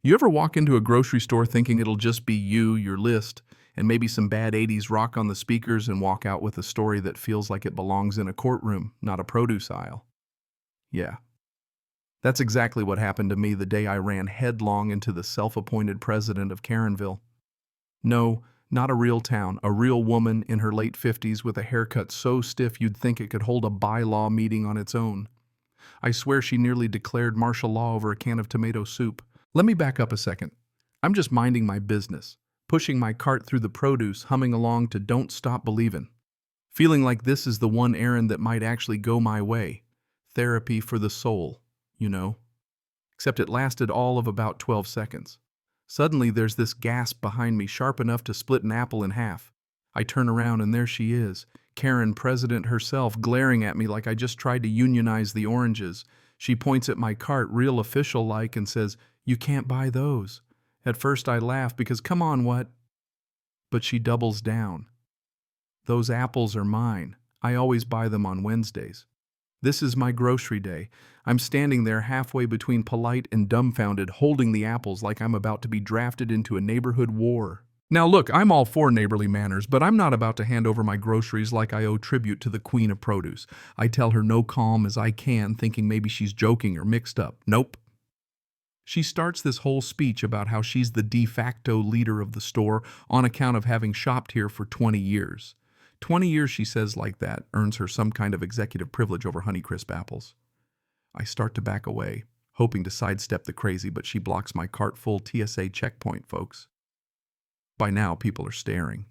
You ever walk into a grocery store thinking it'll just be you, your list, and maybe some bad 80s rock on the speakers and walk out with a story that feels like it belongs in a courtroom, not a produce aisle? Yeah, that's exactly what happened to me the day I ran headlong into the self-appointed president of Karenville. No, not a real town, a real woman in her late 50s with a haircut so stiff you'd think it could hold a bylaw meeting on its own. I swear she nearly declared martial law over a can of tomato soup. Let me back up a second. I'm just minding my business, pushing my cart through the produce, humming along to Don't Stop Believin'. Feeling like this is the one errand that might actually go my way. Therapy for the soul, you know. Except it lasted all of about 12 seconds. Suddenly there's this gasp behind me, sharp enough to split an apple in half. I turn around and there she is, Karen President herself, glaring at me like I just tried to unionize the oranges. She points at my cart real official-like and says, "You can't buy those." At first I laugh because come on, what? But she doubles down. "Those apples are mine. I always buy them on Wednesdays. This is my grocery day." I'm standing there halfway between polite and dumbfounded, holding the apples like I'm about to be drafted into a neighborhood war. Now look, I'm all for neighborly manners, but I'm not about to hand over my groceries like I owe tribute to the queen of produce. I tell her no calm as I can, thinking maybe she's joking or mixed up. Nope. She starts this whole speech about how she's the de facto leader of the store on account of having shopped here for 20 years. 20 years, she says, like that, earns her some kind of executive privilege over Honeycrisp apples. I start to back away, hoping to sidestep the crazy, but she blocks my cart full TSA checkpoint, folks. By now, people are staring.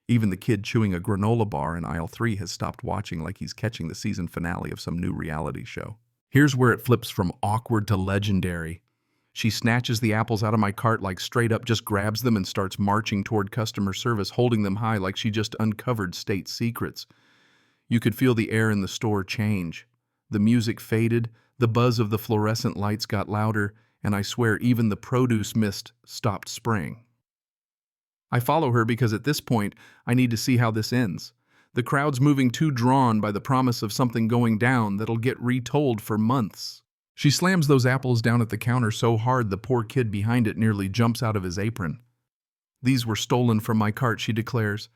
Even the kid chewing a granola bar in aisle 3 has stopped watching like he's catching the season finale of some new reality show. Here's where it flips from awkward to legendary. She snatches the apples out of my cart, like straight up just grabs them and starts marching toward customer service, holding them high like she just uncovered state secrets. You could feel the air in the store change. The music faded, the buzz of the fluorescent lights got louder, and I swear even the produce mist stopped spraying. I follow her because at this point, I need to see how this ends. The crowd's moving too drawn by the promise of something going down that'll get retold for months. She slams those apples down at the counter so hard the poor kid behind it nearly jumps out of his apron. "These were stolen from my cart," she declares.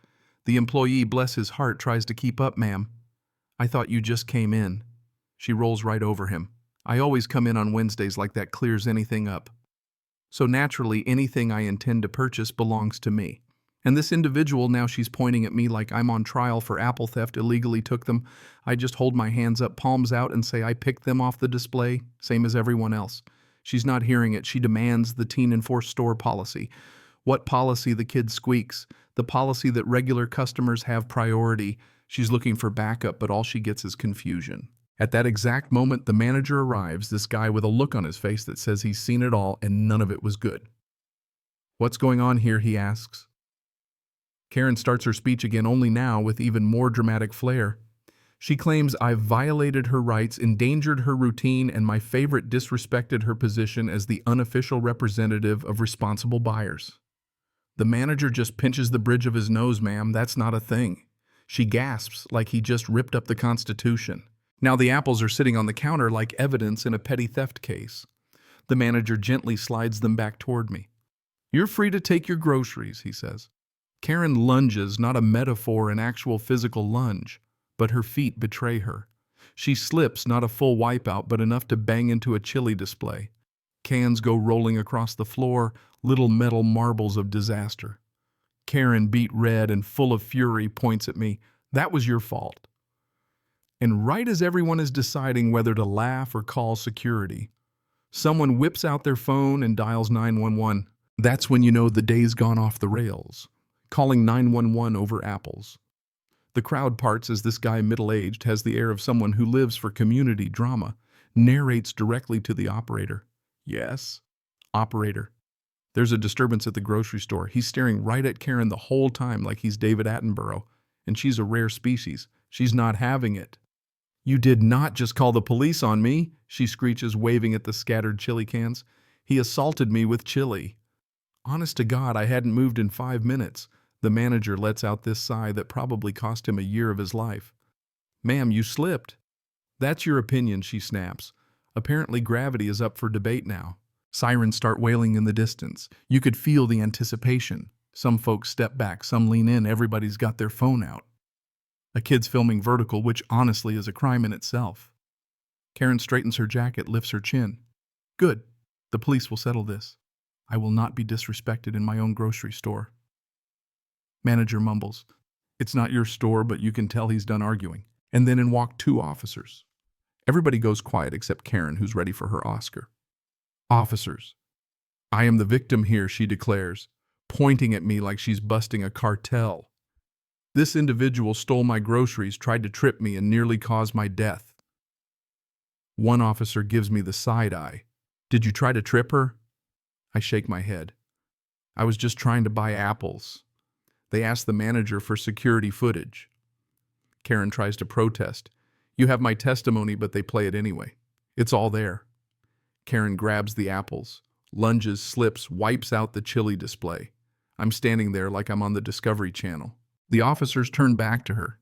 The employee, bless his heart, tries to keep up. "Ma'am, I thought you just came in." She rolls right over him. "I always come in on Wednesdays, like that clears anything up. So naturally, anything I intend to purchase belongs to me." And this individual, now she's pointing at me like I'm on trial for apple theft, illegally took them. I just hold my hands up, palms out, and say I picked them off the display, same as everyone else. She's not hearing it. She demands the teen enforced store policy. What policy? The kid squeaks. The policy that regular customers have priority. She's looking for backup, but all she gets is confusion. At that exact moment, the manager arrives, this guy with a look on his face that says he's seen it all and none of it was good. "What's going on here?" he asks. Karen starts her speech again, only now with even more dramatic flair. She claims I've violated her rights, endangered her routine, and my favorite, disrespected her position as the unofficial representative of responsible buyers. The manager just pinches the bridge of his nose. "Ma'am, that's not a thing." She gasps like he just ripped up the Constitution. Now the apples are sitting on the counter like evidence in a petty theft case. The manager gently slides them back toward me. "You're free to take your groceries," he says. Karen lunges, not a metaphor, an actual physical lunge, but her feet betray her. She slips, not a full wipeout, but enough to bang into a chili display. Cans go rolling across the floor, little metal marbles of disaster. Karen, beet red and full of fury, points at me. "That was your fault." And right as everyone is deciding whether to laugh or call security, someone whips out their phone and dials 911. That's when you know the day's gone off the rails. Calling 911 over apples. The crowd parts as this guy, middle-aged, has the air of someone who lives for community drama, narrates directly to the operator. "Yes, operator. There's a disturbance at the grocery store. He's staring right at Karen the whole time like he's David Attenborough, and she's a rare species. She's not having it." "You did not just call the police on me," she screeches, waving at the scattered chili cans. "He assaulted me with chili." Honest to God, I hadn't moved in 5 minutes. The manager lets out this sigh that probably cost him a year of his life. "Ma'am, you slipped." "That's your opinion," she snaps. Apparently gravity is up for debate now. Sirens start wailing in the distance. You could feel the anticipation. Some folks step back, some lean in, everybody's got their phone out. A kid's filming vertical, which honestly is a crime in itself. Karen straightens her jacket, lifts her chin. Good. The police will settle this. I will not be disrespected in my own grocery store. Manager mumbles. It's not your store, but you can tell he's done arguing. And then in walk 2 officers. Everybody goes quiet except Karen, who's ready for her Oscar. Officers. I am the victim here, she declares, pointing at me like she's busting a cartel. This individual stole my groceries, tried to trip me, and nearly caused my death. One officer gives me the side eye. Did you try to trip her? I shake my head. I was just trying to buy apples. They asked the manager for security footage. Karen tries to protest. You have my testimony, but they play it anyway. It's all there. Karen grabs the apples, lunges, slips, wipes out the chili display. I'm standing there like I'm on the Discovery Channel. The officers turn back to her.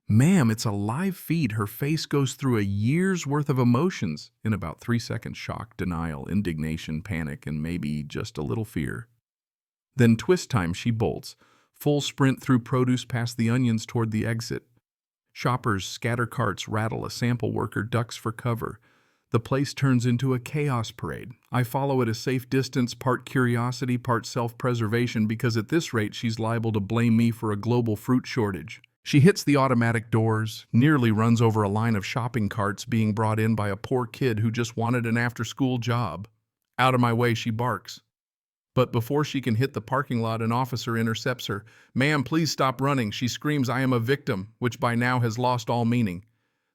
Ma'am, it's a live feed. Her face goes through a year's worth of emotions in about 3 seconds: shock, denial, indignation, panic, and maybe just a little fear. Then twist time, she bolts. Full sprint through produce past the onions toward the exit. Shoppers scatter carts, rattle. A sample worker ducks for cover. The place turns into a chaos parade. I follow at a safe distance, part curiosity, part self-preservation, because at this rate she's liable to blame me for a global fruit shortage. She hits the automatic doors, nearly runs over a line of shopping carts being brought in by a poor kid who just wanted an after-school job. Out of my way, she barks. But before she can hit the parking lot, an officer intercepts her. Ma'am, please stop running, she screams. I am a victim, which by now has lost all meaning.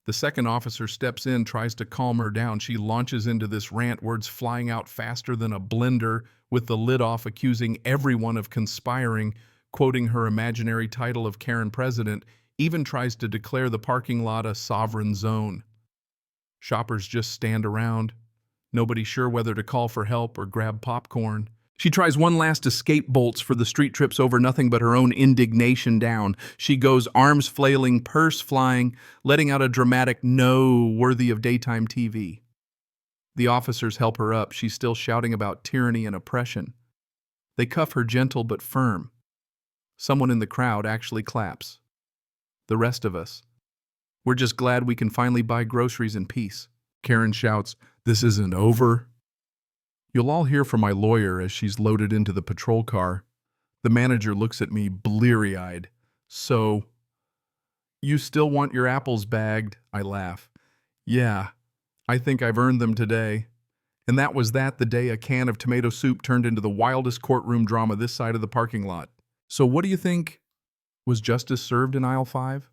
The second officer steps in, tries to calm her down. She launches into this rant, words flying out faster than a blender, with the lid off, accusing everyone of conspiring, quoting her imaginary title of Karen President, even tries to declare the parking lot a sovereign zone. Shoppers just stand around, nobody sure whether to call for help or grab popcorn. She tries one last escape, bolts for the street, trips over nothing but her own indignation down. She goes, arms flailing, purse flying, letting out a dramatic no worthy of daytime TV. The officers help her up. She's still shouting about tyranny and oppression. They cuff her, gentle but firm. Someone in the crowd actually claps. The rest of us, we're just glad we can finally buy groceries in peace. Karen shouts, this isn't over. You'll all hear from my lawyer as she's loaded into the patrol car. The manager looks at me bleary-eyed. So, you still want your apples bagged? I laugh. Yeah, I think I've earned them today. And that was the day a can of tomato soup turned into the wildest courtroom drama this side of the parking lot. So what do you think? Was justice served in aisle 5?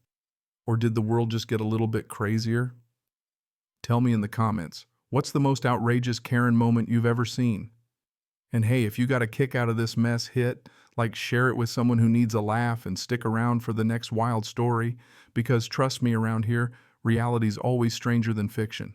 Or did the world just get a little bit crazier? Tell me in the comments. What's the most outrageous Karen moment you've ever seen? And hey, if you got a kick out of this mess, share it with someone who needs a laugh, and stick around for the next wild story, because trust me, around here, reality's always stranger than fiction.